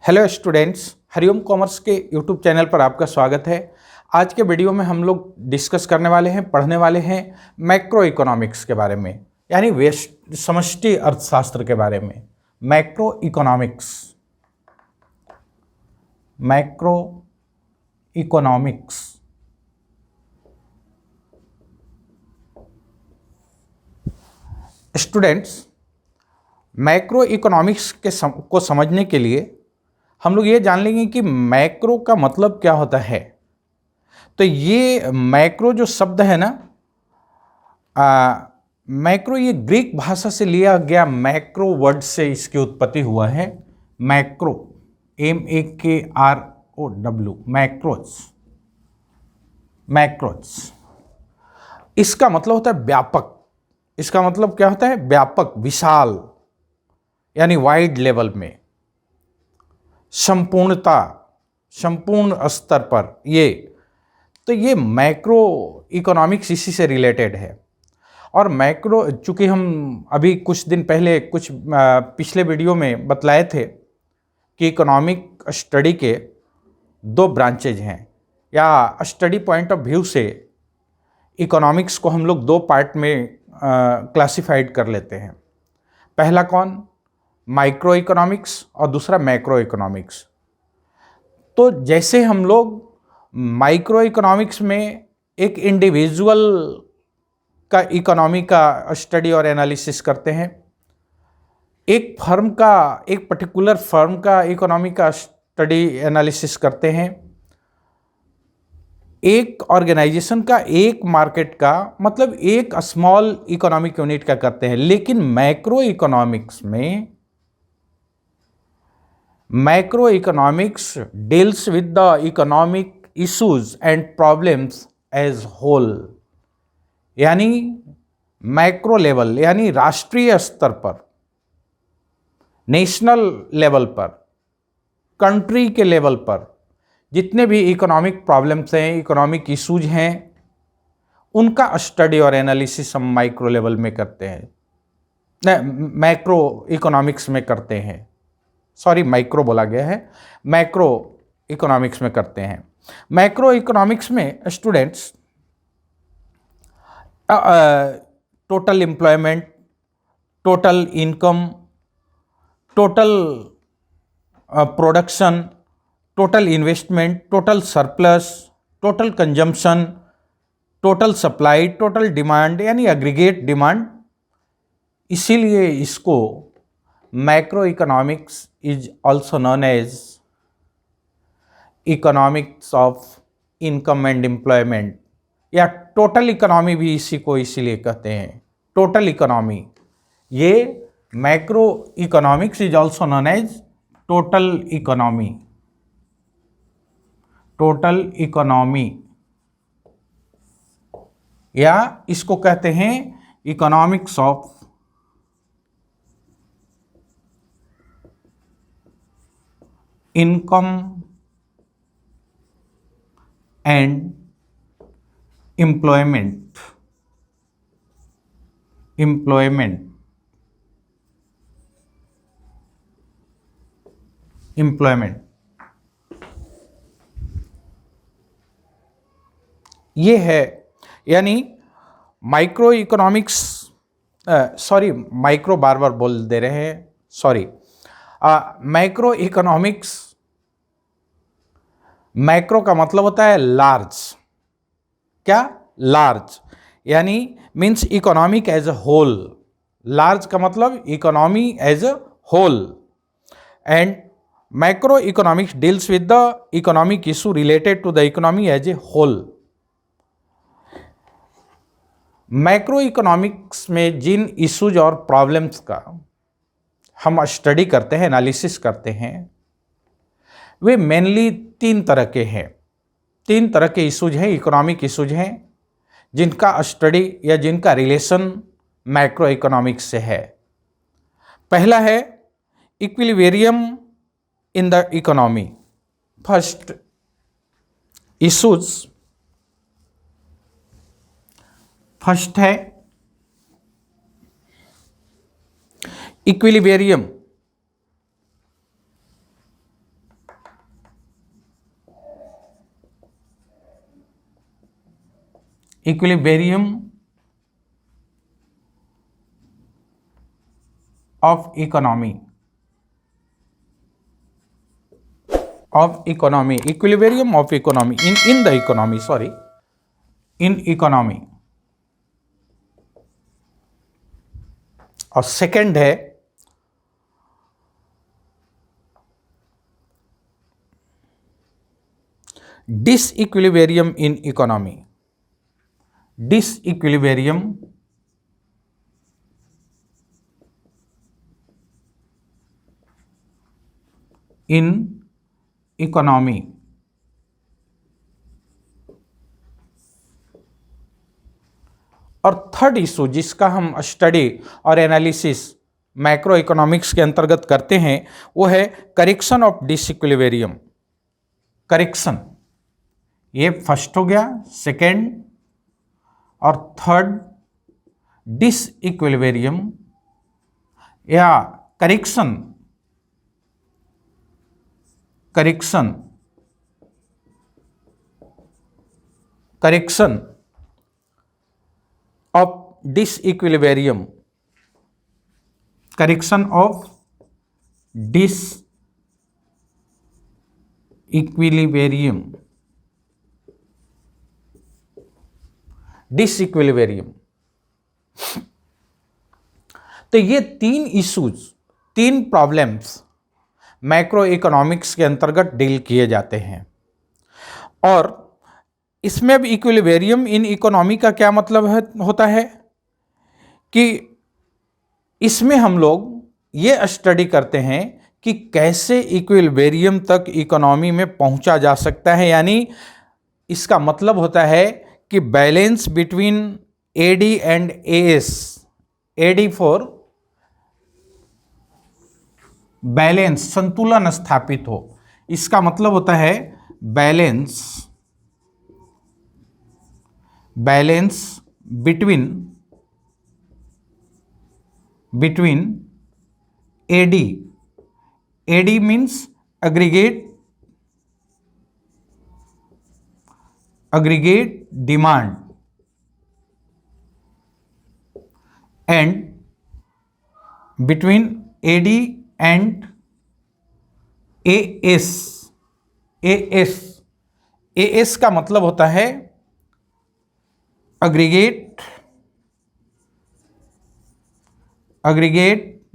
Hello students, Hariom commerce के YouTube channel पर आपका स्वागत है। आज के वीडियो में हम लोग डिस्कस करने वाले हैं, पढ़ने वाले हैं मैक्रो इकोनॉमिक्स के बारे में, यानी समष्टि अर्थशास्त्र के बारे में। Macro economics, macro economics. Students, macro economics को समझने के लिए हम लोग ये जान लेंगे कि मैक्रो का मतलब क्या होता है। तो ये मैक्रो जो शब्द है ना, मैक्रो ये ग्रीक भाषा से लिया गया मैक्रो वर्ड से इसकी उत्पत्ति हुआ है। Macro, MAKROW, macros. मैक्रोज इसका मतलब होता है व्यापक। इसका मतलब क्या होता है? व्यापक, विशाल, यानी वाइड लेवल में, संपूर्णता, संपूर्ण स्तर पर। ये मैक्रो इकोनॉमिक्स इसी से रिलेटेड है। और मैक्रो, चूंकि हम अभी कुछ दिन पहले पिछले वीडियो में बतलाए थे कि इकोनॉमिक स्टडी के दो ब्रांचेज हैं, या स्टडी पॉइंट ऑफ व्यू से इकोनॉमिक्स को हम लोग दो पार्ट में क्लासिफाइड कर लेते हैं। पहला कौन? माइक्रो इकोनॉमिक्स, और दूसरा मैक्रो इकोनॉमिक्स। तो जैसे हम लोग माइक्रो इकोनॉमिक्स में एक इंडिविजुअल का इकोनॉमी का स्टडी और एनालिसिस करते हैं, एक फर्म का, एक पर्टिकुलर फर्म का इकोनॉमी का स्टडी एनालिसिस करते हैं, एक ऑर्गेनाइजेशन का, एक मार्केट का, मतलब एक स्मॉल इकोनॉमिक यूनिट का करते हैं। लेकिन मैक्रो इकोनॉमिक्स में, macro economics deals with the economic issues and problems as whole. यानी मैक्रो लेवल, यानी राष्ट्रीय स्तर पर, नेशनल लेवल पर, कंट्री के लेवल पर जितने भी इकोनॉमिक प्रॉब्लम्स हैं, इकोनॉमिक इश्यूज हैं, उनका स्टडी और एनालिसिस हम माइक्रो लेवल में करते हैं, मैक्रो इकोनॉमिक्स में करते हैं। सॉरी, माइक्रो बोला गया है, मैक्रो इकोनॉमिक्स में करते हैं। मैक्रो इकोनॉमिक्स में students total employment, total income, total production, total investment, total surplus, total consumption, total supply, total demand, यानी एग्रीगेट डिमांड। इसीलिए इसको macro economics is also known as economics of income and employment, या total economy भी इसी को इसीलिए कहते हैं, टोटल इकोनॉमी। ये macro economics is also known as total economy, total economy, या इसको कहते हैं economics of income and employment, employment, employment. ये है, यानी माइक्रो इकोनॉमिक्स, सॉरी, माइक्रो बार बार बोल दे रहे हैं, सॉरी। मैक्रो इकोनॉमिक्स, मैक्रो का मतलब होता है लार्ज। क्या? लार्ज, यानी means economic as a whole. Large का मतलब economy as a whole. And macro economics deals with the economic issue related to the economy as a whole. Macro economics में जिन इश्यूज और प्रॉब्लम्स का हम study करते हैं, एनालिसिस करते हैं, वे मेनली तीन तरह के हैं। तीन तरह के इश्यूज हैं, इकोनॉमिक इश्यूज हैं, जिनका स्टडी या जिनका रिलेशन मैक्रो इकोनॉमिक्स से है। पहला है equilibrium in the economy. First issues, first है equilibrium equilibrium of economy, equilibrium of economy in the economy, sorry, in economy. और सेकंड है disequilibrium in economy, disequilibrium in economy. और थर्ड इशू जिसका हम स्टडी और एनालिसिस मैक्रो इकोनॉमिक्स के अंतर्गत करते हैं वो है करेक्शन ऑफ डिसइक्विलिब्रियम। करेक्शन, ये फर्स्ट हो गया, सेकेंड और थर्ड डिसइक्विलिब्रियम या correction, correction of disequilibrium, correction of disequilibrium, disequilibrium. तो ये तीन इश्यूज, तीन प्रॉब्लम्स मैक्रो इकोनॉमिक्स के अंतर्गत डील किए जाते हैं। और इसमें अब इक्विलिब्रियम इन इकोनॉमी का क्या मतलब होता है कि इसमें हम लोग ये स्टडी करते हैं कि कैसे इक्विलिब्रियम तक इकोनॉमी में पहुंचा जा सकता है। यानी इसका मतलब होता है कि balance between AD and AS, AD for balance, संतुलन स्थापित हो। इसका मतलब होता है balance between AD, AD means aggregate demand and between AD and AS, AS का मतलब होता है aggregate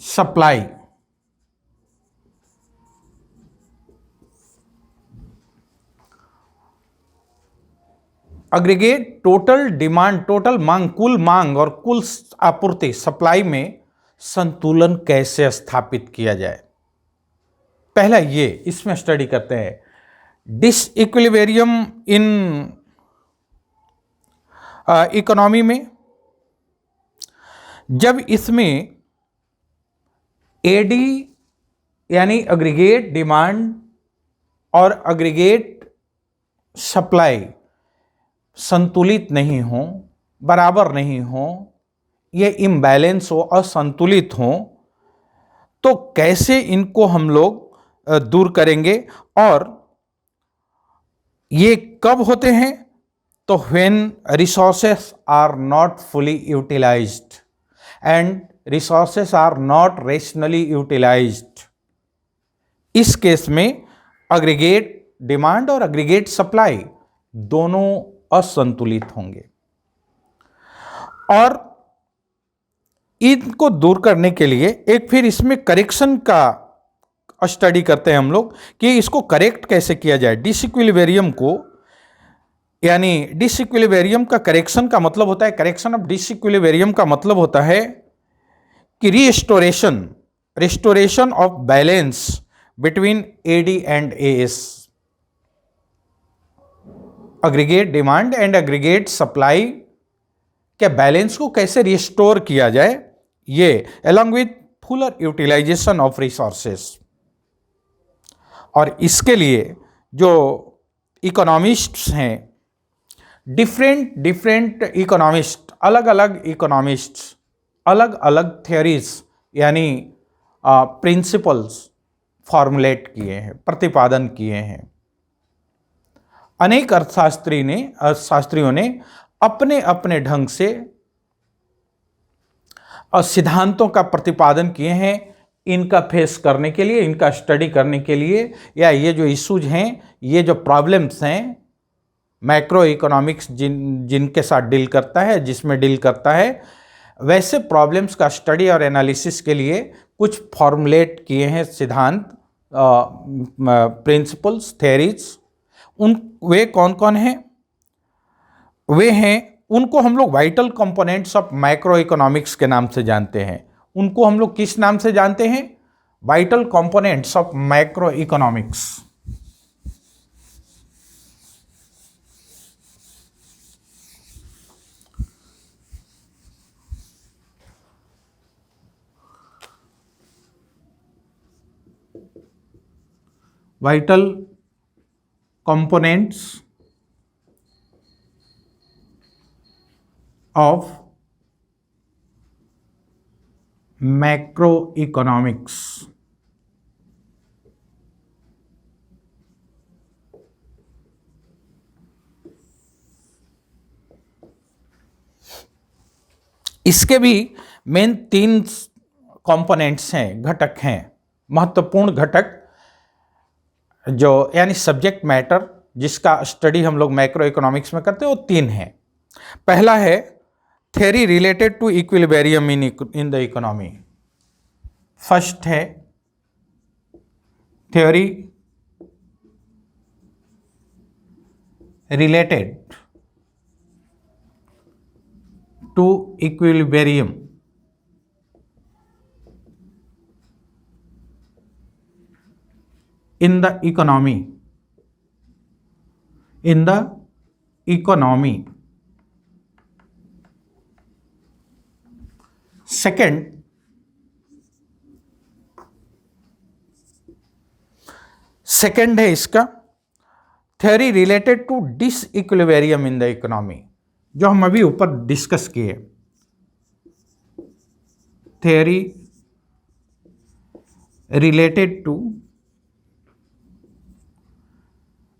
supply. Aggregate total demand, total मांग, कुल मांग और कुल आपूर्ति, सप्लाई में संतुलन कैसे स्थापित किया जाए, पहला ये इसमें स्टडी करते हैं। डिसइक्विलिब्रियम इन इकोनॉमी में जब इसमें एडी यानी अग्रीगेट डिमांड और अग्रीगेट सप्लाई संतुलित नहीं हो, बराबर नहीं हो, ये इम्बैलेंस हो, असंतुलित हो, तो कैसे इनको हम लोग दूर करेंगे। और ये कब होते हैं, तो when resources are not fully utilised and resources are not rationally utilised. इस केस में अग्रीगेट डिमांड और अग्रीगेट सप्लाई दोनों असंतुलित होंगे। और इनको दूर करने के लिए एक फिर इसमें करेक्शन का स्टडी करते हैं हम लोग कि इसको करेक्ट कैसे किया जाए। डिसइक्विलिब्रियम को, यानी डिसइक्विलिब्रियम का करेक्शन का मतलब होता है, करेक्शन ऑफ डिसइक्विलिब्रियम का मतलब होता है कि restoration of balance between AD and AS, aggregate demand and aggregate supply के बैलेंस को कैसे रिस्टोर किया जाए, ये along with fuller utilisation of resources. और इसके लिए जो इकोनॉमिस्ट्स हैं, डिफरेंट इकोनॉमिस्ट, अलग अलग इकोनॉमिस्ट्स अलग अलग थियोरीज यानी प्रिंसिपल्स फॉर्मुलेट किए हैं, प्रतिपादन किए हैं। अनेक अर्थशास्त्रियों ने अपने अपने ढंग से सिद्धांतों का प्रतिपादन किए हैं इनका फेस करने के लिए, इनका स्टडी करने के लिए, या ये जो इश्यूज हैं, ये जो प्रॉब्लम्स हैं, मैक्रो इकोनॉमिक्स जिनके साथ डील करता है, जिसमें डील करता है, वैसे प्रॉब्लम्स का स्टडी और एनालिसिस के लिए कुछ फॉर्मुलेट किए हैं सिद्धांत, प्रिंसिपल्स, थ्योरीज। वे कौन कौन हैं? वे हैं, उनको हम लोग vital components of macro economics के नाम से जानते हैं। उनको हम लोग किस नाम से जानते हैं? Vital components of macro economics. Vital components of macroeconomics। इसके भी मेन 3 कंपोनेंट्स हैं, घटक हैं, महत्वपूर्ण घटक, जो यानी सब्जेक्ट मैटर जिसका स्टडी हम लोग मैक्रो इकोनॉमिक्स में करते हैं, वो 3 हैं। पहला है theory related to equilibrium in the economy। First है theory related to equilibrium in the economy, in the economy। Second है इसका theory related to disequilibrium in the economy, जो हम अभी ऊपर डिस्कस किए। Theory related to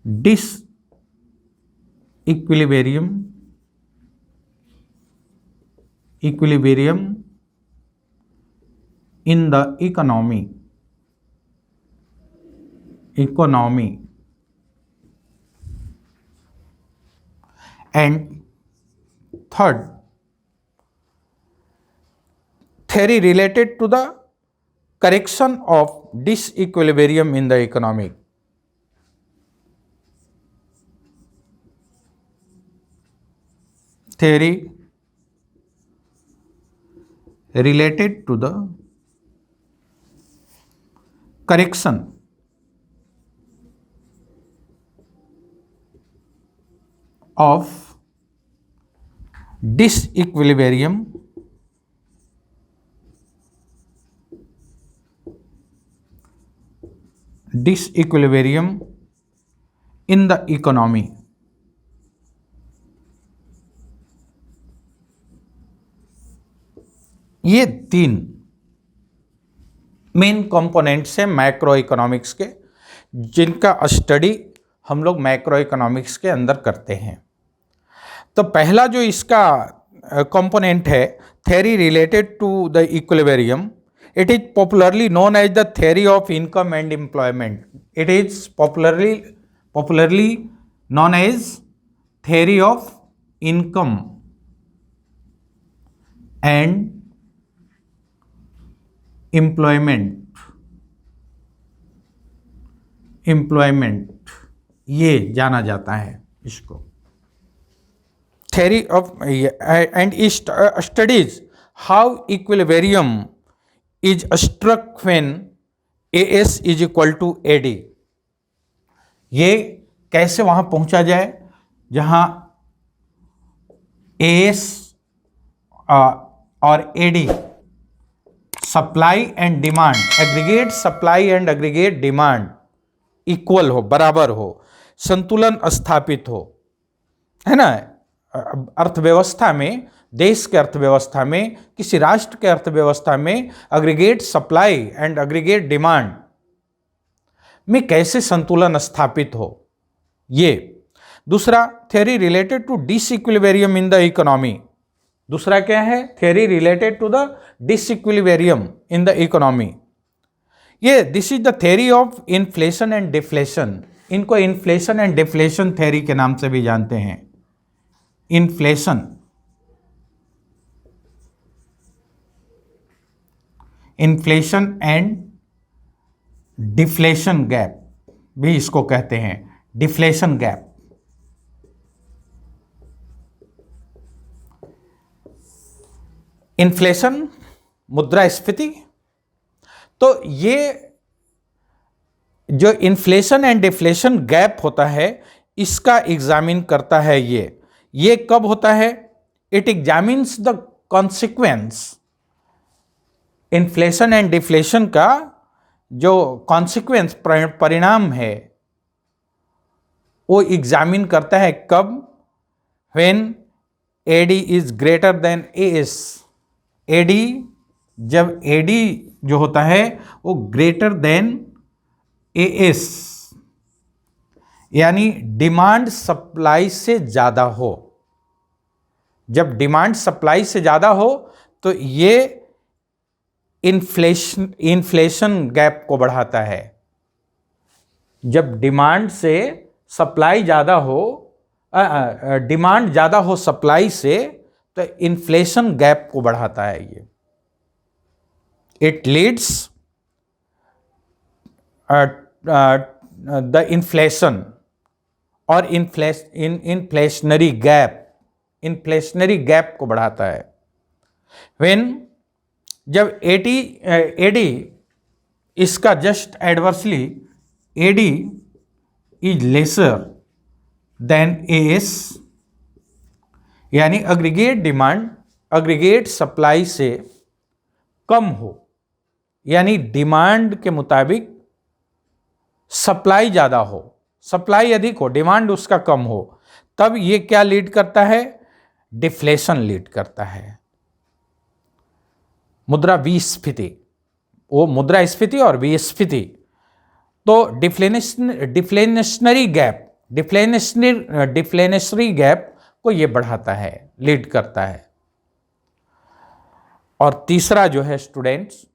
disequilibrium in the economy and third theory related to the correction of disequilibrium in the economy। theory related to the correction of disequilibrium in the economy। ये 3 main components हैं macro economics के, जिनका study हम लोग macro economics के अंदर करते हैं। तो पहला जो इसका कंपोनेंट है theory related to the equilibrium, it is popularly known as the theory of income and employment. It is popularly known as theory of income and employment, ये जाना जाता है इसको। Theory of and studies how equilibrium is struck when AS is equal to AD। ये कैसे वहां पहुंचा जाए जहां AS और AD supply and demand, aggregate supply and aggregate demand equal हो, बराबर हो, संतुलन स्थापित हो, है ना। अर्थव्यवस्था में, देश के अर्थव्यवस्था में, किसी राष्ट्र के अर्थव्यवस्था में aggregate supply and aggregate demand में कैसे संतुलन स्थापित हो, ये दूसरा theory related to disequilibrium in the economy, दूसरा क्या है, theory related to the disequilibrium in the economy. ये this is the theory of inflation and deflation, इनको इन्फ्लेशन एंड डिफ्लेशन थ्योरी के नाम से भी जानते हैं। Inflation, inflation and deflation gap भी इसको कहते हैं, डिफ्लेशन गैप। इन्फ्लेशन, मुद्रास्फीति, तो ये जो इन्फ्लेशन एंड डिफ्लेशन गैप होता है इसका एग्जामिन करता है। ये कब होता है, it examines the consequence, inflation and deflation का जो कॉन्सिक्वेंस परिणाम है वो एग्जामिन करता है कब, when AD is greater than AS, AD जब एडी जो होता है वो ग्रेटर देन एएस, यानी डिमांड सप्लाई से ज़्यादा हो। जब डिमांड सप्लाई से ज़्यादा हो तो ये इन्फ्लेशन गैप को बढ़ाता है। जब डिमांड से सप्लाई ज़्यादा हो, डिमांड ज़्यादा हो सप्लाई से, तो इन्फ्लेशन गैप को बढ़ाता है ये। इट लीड्स द इन्फ्लेशन और इन्फ्लेशनरी गैप को बढ़ाता है। व्हेन जब एडी इसका just adversely, AD is lesser than AS, यानी अग्रीगेट डिमांड अग्रीगेट सप्लाई से कम हो, यानी डिमांड के मुताबिक सप्लाई ज़्यादा हो, सप्लाई अधिक हो, डिमांड उसका कम हो, तब ये क्या लीड करता है, डिफ्लेशन लीड करता है। मुद्रा विस्फीति, वो मुद्रास्फीति और विस्फीति, तो डिफ्लेशनरी गैप को ये बढ़ाता है, लीड करता है। और तीसरा जो है students,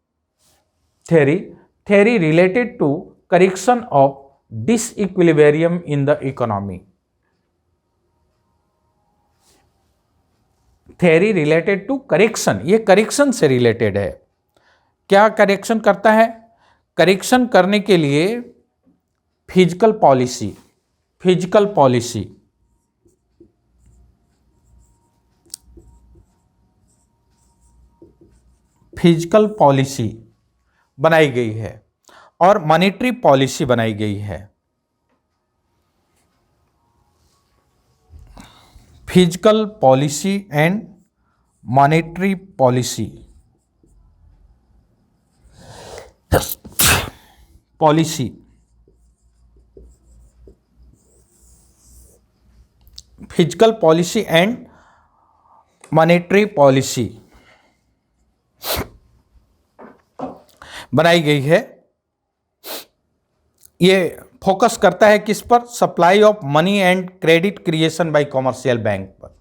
theory related to correction of disequilibrium in the economy. Theory related to correction, ये करेक्शन से रिलेटेड है। क्या करेक्शन करता है, करेक्शन करने के लिए फिजिकल पॉलिसी बनाई गई है और मॉनेटरी पॉलिसी बनाई गई है। Physical policy and monetary policy, physical policy and monetary policy बनाई गई है। ये फोकस करता है किस पर, supply of money and credit creation bye commercial bank पर,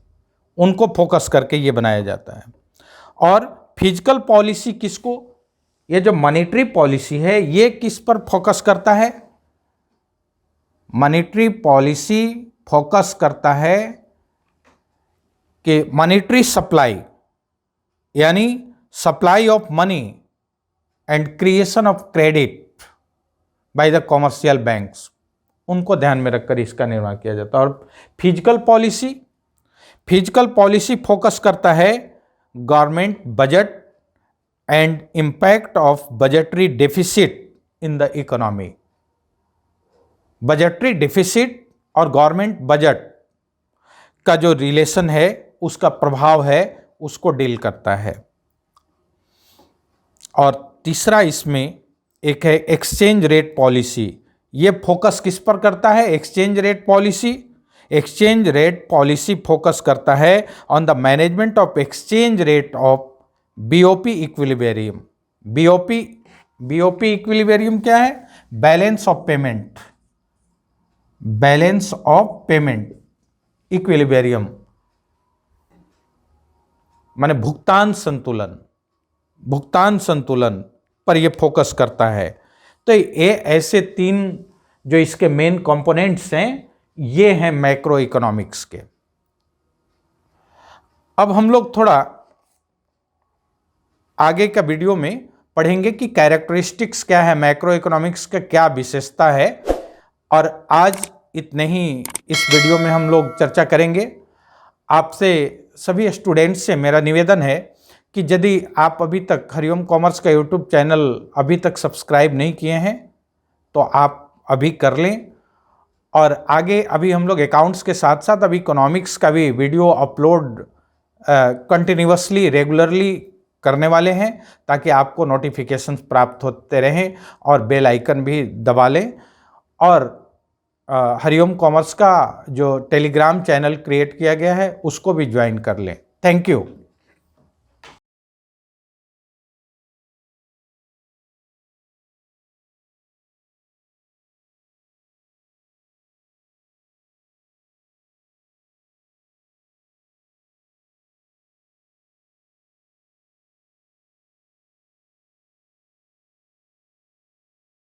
उनको फोकस करके ये बनाया जाता है। और फिजिकल पॉलिसी किसको, ये जो मॉनेटरी पॉलिसी है ये किस पर फोकस करता है, मॉनेटरी पॉलिसी फोकस करता है कि मॉनेटरी सप्लाई, यानी supply of money and creation of credit by the commercial banks, उनको ध्यान में रखकर इसका निर्माण किया जाता है। और फिजिकल पॉलिसी फोकस करता है government budget and impact of budgetary deficit in the economy. Budgetary deficit और गवर्नमेंट बजट का जो रिलेशन है, उसका प्रभाव है, उसको डील करता है। और तीसरा इसमें एक है एक्सचेंज रेट पॉलिसी। ये फोकस किस पर करता है, एक्सचेंज रेट पॉलिसी फोकस करता है on the management of exchange rate of BOP equilibrium. BOP equilibrium क्या है, बैलेंस ऑफ पेमेंट इक्विलिब्रियम माने भुगतान संतुलन पर ये फोकस करता है। तो ये ऐसे 3 जो इसके मेन कंपोनेंट्स हैं, ये हैं मैक्रो इकोनॉमिक्स के। अब हम लोग थोड़ा आगे का वीडियो में पढ़ेंगे कि कैरेक्टरिस्टिक्स क्या है, मैक्रो इकोनॉमिक्स का क्या विशेषता है, और आज इतने ही इस वीडियो में हम लोग चर्चा करेंगे। आपसे सभी स्टूडेंट्स से मेरा निवेदन है कि यदि आप अभी तक हरिओम कॉमर्स का यूट्यूब चैनल अभी तक सब्सक्राइब नहीं किए हैं तो आप अभी कर लें, और आगे अभी हम लोग अकाउंट्स के साथ साथ अभी इकोनॉमिक्स का भी वीडियो अपलोड कंटिन्यूअसली रेगुलरली करने वाले हैं, ताकि आपको नोटिफिकेशंस प्राप्त होते रहें, और बेल आइकन भी दबा लें। और हरिओम कॉमर्स का जो टेलीग्राम चैनल क्रिएट किया गया है उसको भी ज्वाइन कर लें। Thank you.